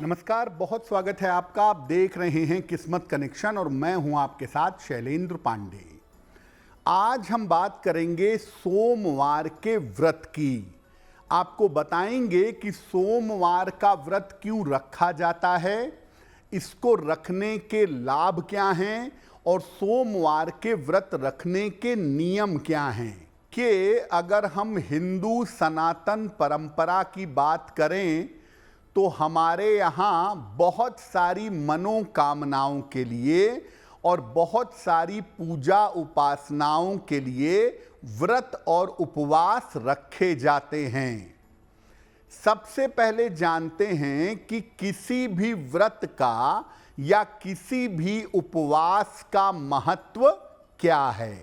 नमस्कार, बहुत स्वागत है आपका। आप देख रहे हैं किस्मत कनेक्शन और मैं हूं आपके साथ शैलेंद्र पांडे। आज हम बात करेंगे सोमवार के व्रत की। आपको बताएंगे कि सोमवार का व्रत क्यों रखा जाता है, इसको रखने के लाभ क्या हैं और सोमवार के व्रत रखने के नियम क्या हैं। कि अगर हम हिंदू सनातन परंपरा की बात करें तो हमारे यहाँ बहुत सारी मनोकामनाओं के लिए और बहुत सारी पूजा उपासनाओं के लिए व्रत और उपवास रखे जाते हैं। सबसे पहले जानते हैं कि किसी भी व्रत का या किसी भी उपवास का महत्व क्या है।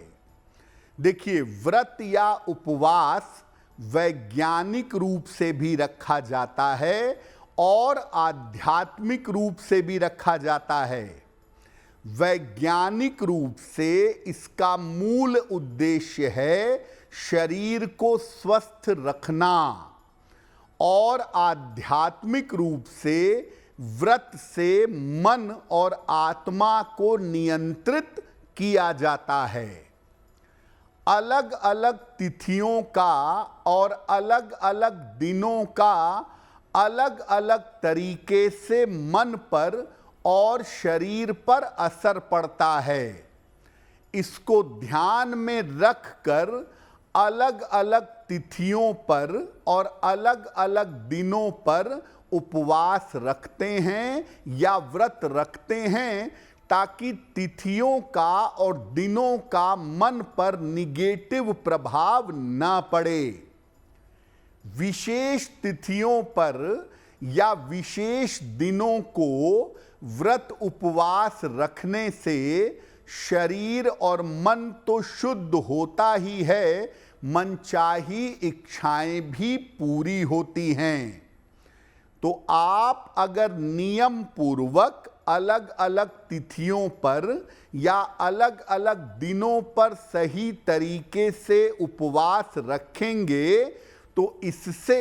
देखिए, व्रत या उपवास वैज्ञानिक रूप से भी रखा जाता है और आध्यात्मिक रूप से भी रखा जाता है। वैज्ञानिक रूप से इसका मूल उद्देश्य है शरीर को स्वस्थ रखना और आध्यात्मिक रूप से व्रत से मन और आत्मा को नियंत्रित किया जाता है। अलग अलग तिथियों का और अलग अलग दिनों का अलग अलग तरीके से मन पर और शरीर पर असर पड़ता है। इसको ध्यान में रखकर अलग अलग तिथियों पर और अलग अलग दिनों पर उपवास रखते हैं या व्रत रखते हैं, ताकि तिथियों का और दिनों का मन पर निगेटिव प्रभाव न पड़े। विशेष तिथियों पर या विशेष दिनों को व्रत उपवास रखने से शरीर और मन तो शुद्ध होता ही है, मनचाही इच्छाएं भी पूरी होती हैं। तो आप अगर नियम पूर्वक अलग अलग तिथियों पर या अलग अलग दिनों पर सही तरीके से उपवास रखेंगे तो इससे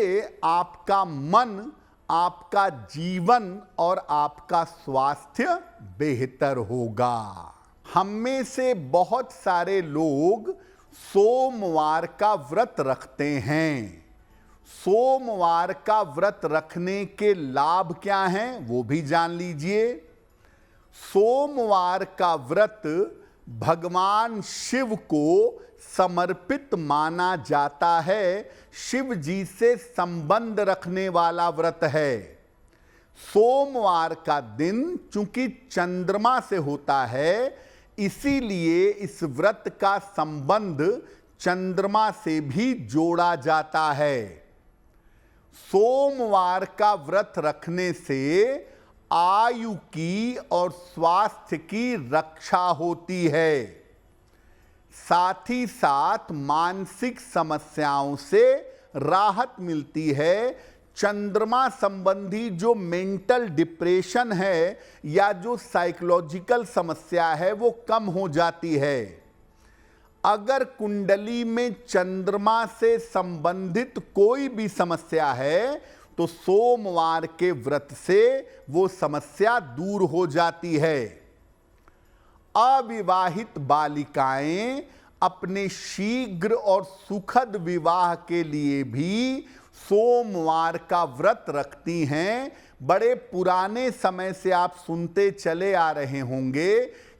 आपका मन, आपका जीवन और आपका स्वास्थ्य बेहतर होगा। हम में से बहुत सारे लोग सोमवार का व्रत रखते हैं। सोमवार का व्रत रखने के लाभ क्या हैं वो भी जान लीजिए। सोमवार का व्रत भगवान शिव को समर्पित माना जाता है। शिव जी से संबंध रखने वाला व्रत है। सोमवार का दिन चूंकि चंद्रमा से होता है, इसीलिए इस व्रत का संबंध चंद्रमा से भी जोड़ा जाता है। सोमवार का व्रत रखने से आयु की और स्वास्थ्य की रक्षा होती है। साथ ही साथ मानसिक समस्याओं से राहत मिलती है। चंद्रमा संबंधी जो मेंटल डिप्रेशन है या जो साइकोलॉजिकल समस्या है वो कम हो जाती है। अगर कुंडली में चंद्रमा से संबंधित कोई भी समस्या है तो सोमवार के व्रत से वो समस्या दूर हो जाती है। अविवाहित बालिकाएं अपने शीघ्र और सुखद विवाह के लिए भी सोमवार का व्रत रखती हैं। बड़े पुराने समय से आप सुनते चले आ रहे होंगे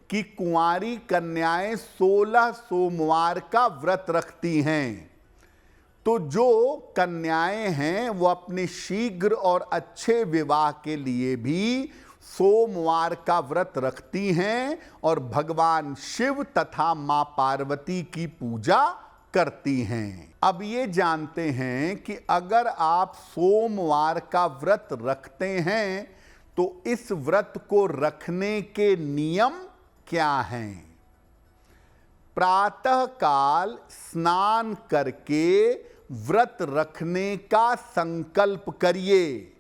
कि कुंवारी कन्याएं 16 सोमवार का व्रत रखती हैं। तो जो कन्याएं हैं वो अपने शीघ्र और अच्छे विवाह के लिए भी सोमवार का व्रत रखती हैं और भगवान शिव तथा मां पार्वती की पूजा करती हैं। अब ये जानते हैं कि अगर आप सोमवार का व्रत रखते हैं तो इस व्रत को रखने के नियम क्या हैं। प्रातः काल स्नान करके व्रत रखने का संकल्प करिए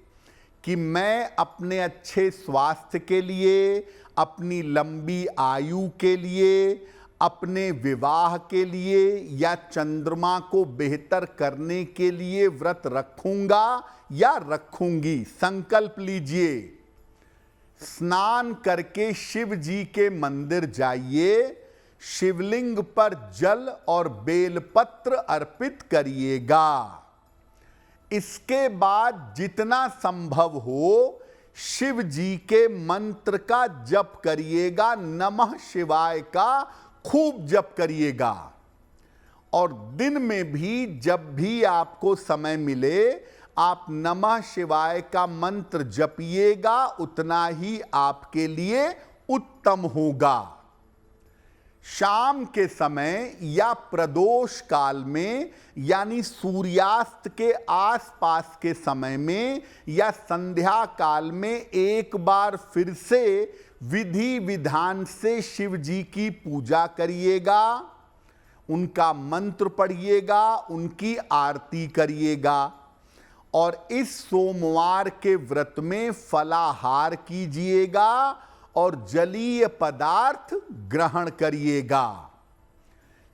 कि मैं अपने अच्छे स्वास्थ्य के लिए, अपनी लंबी आयु के लिए, अपने विवाह के लिए या चंद्रमा को बेहतर करने के लिए व्रत रखूंगा या रखूंगी। संकल्प लीजिए। स्नान करके शिव जी के मंदिर जाइए, शिवलिंग पर जल और बेलपत्र अर्पित करिएगा। इसके बाद जितना संभव हो शिव जी के मंत्र का जप करिएगा, नमः शिवाय का खूब जप करिएगा। और दिन में भी जब भी आपको समय मिले आप नमः शिवाय का मंत्र जपिएगा, उतना ही आपके लिए उत्तम होगा। शाम के समय या प्रदोष काल में यानी सूर्यास्त के आसपास के समय में या संध्या काल में एक बार फिर से विधि विधान से शिव जी की पूजा करिएगा, उनका मंत्र पढ़िएगा, उनकी आरती करिएगा। और इस सोमवार के व्रत में फलाहार कीजिएगा और जलीय पदार्थ ग्रहण करिएगा।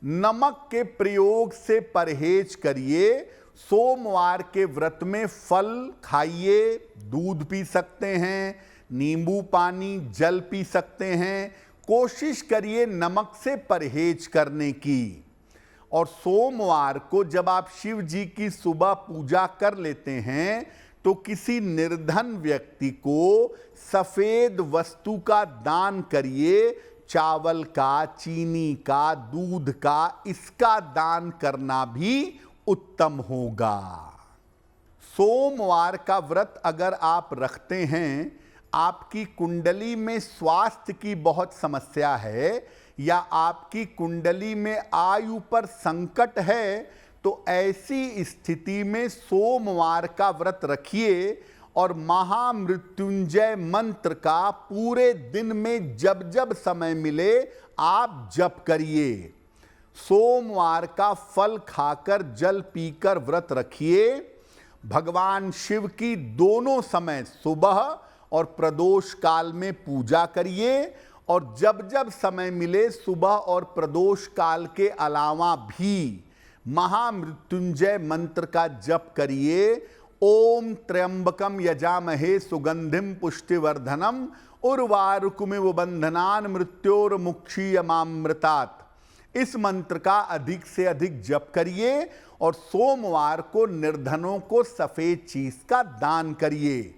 नमक के प्रयोग से परहेज करिए। सोमवार के व्रत में फल खाइए, दूध पी सकते हैं, नींबू पानी, जल पी सकते हैं। कोशिश करिए नमक से परहेज करने की। और सोमवार को जब आप शिव जी की सुबह पूजा कर लेते हैं तो किसी निर्धन व्यक्ति को सफेद वस्तु का दान करिए। चावल का, चीनी का, दूध का, इसका दान करना भी उत्तम होगा। सोमवार का व्रत अगर आप रखते हैं, आपकी कुंडली में स्वास्थ्य की बहुत समस्या है या आपकी कुंडली में आयु पर संकट है, तो ऐसी स्थिति में सोमवार का व्रत रखिए और महामृत्युंजय मंत्र का पूरे दिन में जब जब समय मिले आप जप करिए। सोमवार का फल खाकर, जल पीकर व्रत रखिए। भगवान शिव की दोनों समय सुबह और प्रदोष काल में पूजा करिए और जब जब समय मिले सुबह और प्रदोष काल के अलावा भी महामृत्युंजय मंत्र का जप करिए। ओम त्र्यंबकम यजामहे सुगंधिम पुष्टिवर्धनम उर्वारुकमिव बंधनान मृत्योर्मुक्षीयमामृतात्। इस मंत्र का अधिक से अधिक जप करिए और सोमवार को निर्धनों को सफेद चीज का दान करिए।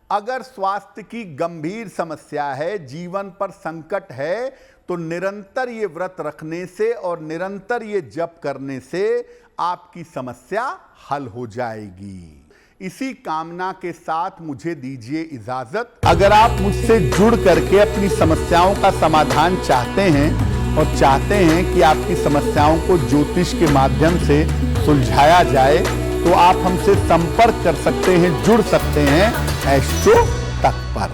अगर स्वास्थ्य की गंभीर समस्या है, जीवन पर संकट है, तो निरंतर ये व्रत रखने से और निरंतर ये जप करने से आपकी समस्या हल हो जाएगी। इसी कामना के साथ मुझे दीजिए इजाजत। अगर आप मुझसे जुड़ करके अपनी समस्याओं का समाधान चाहते हैं और चाहते हैं कि आपकी समस्याओं को ज्योतिष के माध्यम से सुलझाया जाए, तो आप हमसे संपर्क कर सकते हैं, जुड़ सकते हैं एस्ट्रो तक पर।